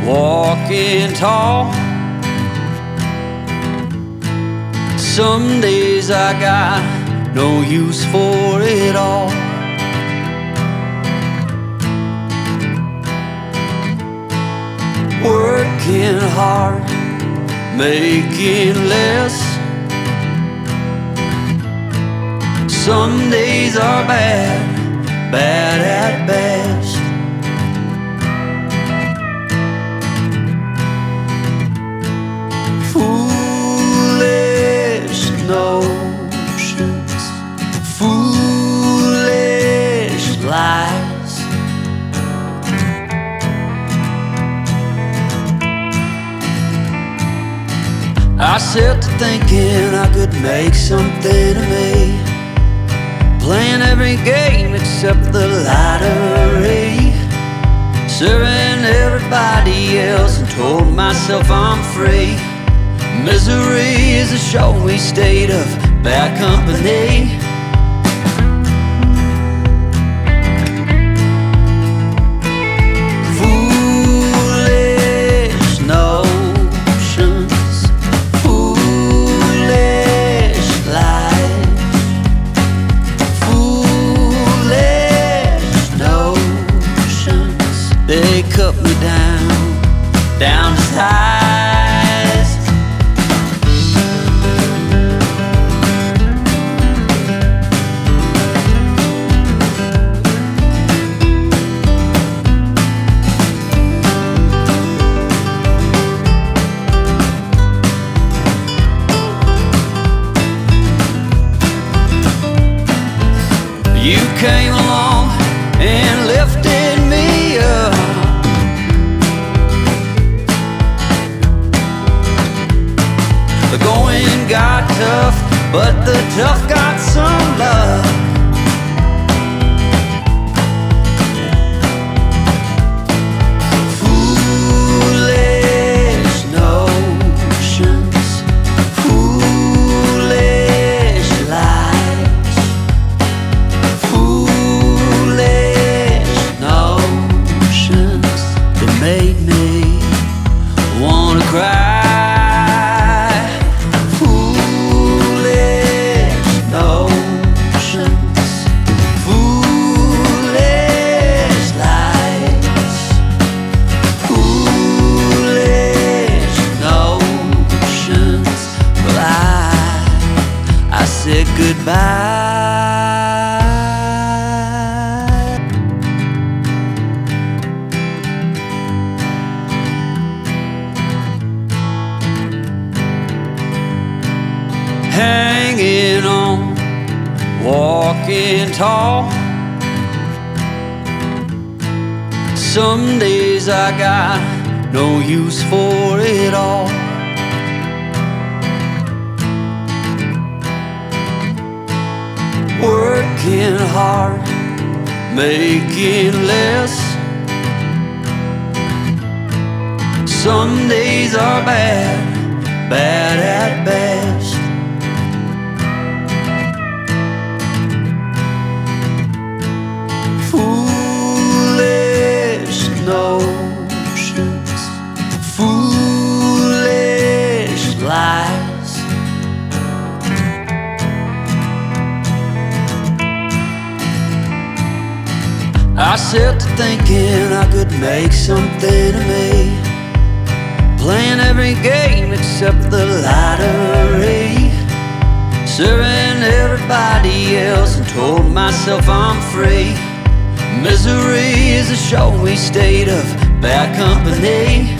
walking tall. Some days I got no use for it all. Working hard, making less. Some days are bad, bad at best. Foolish notions, foolish lies. I set to thinking I could make something of me, playing every game except the lottery, serving everybody else and told myself I'm free. Misery is a showy state of bad company. Foolish notions, foolish lies. Foolish notions, they cut me down, down to size. You came along and lifted me up. The going got tough, but the tough got some love. Foolish notions, foolish lies. Foolish notions that made me wanna cry. Foolish notions, foolish lies. Foolish notions. Well, I said goodbye. Hanging on, walking tall. Some days I got no use for it all. Working hard, making less. Some days are bad, bad at best. Foolish notions, foolish lies. I set to thinking I could make something of me, playing every game except the lottery, serving everybody else and told myself I'm free. Misery is a showy state of bad company.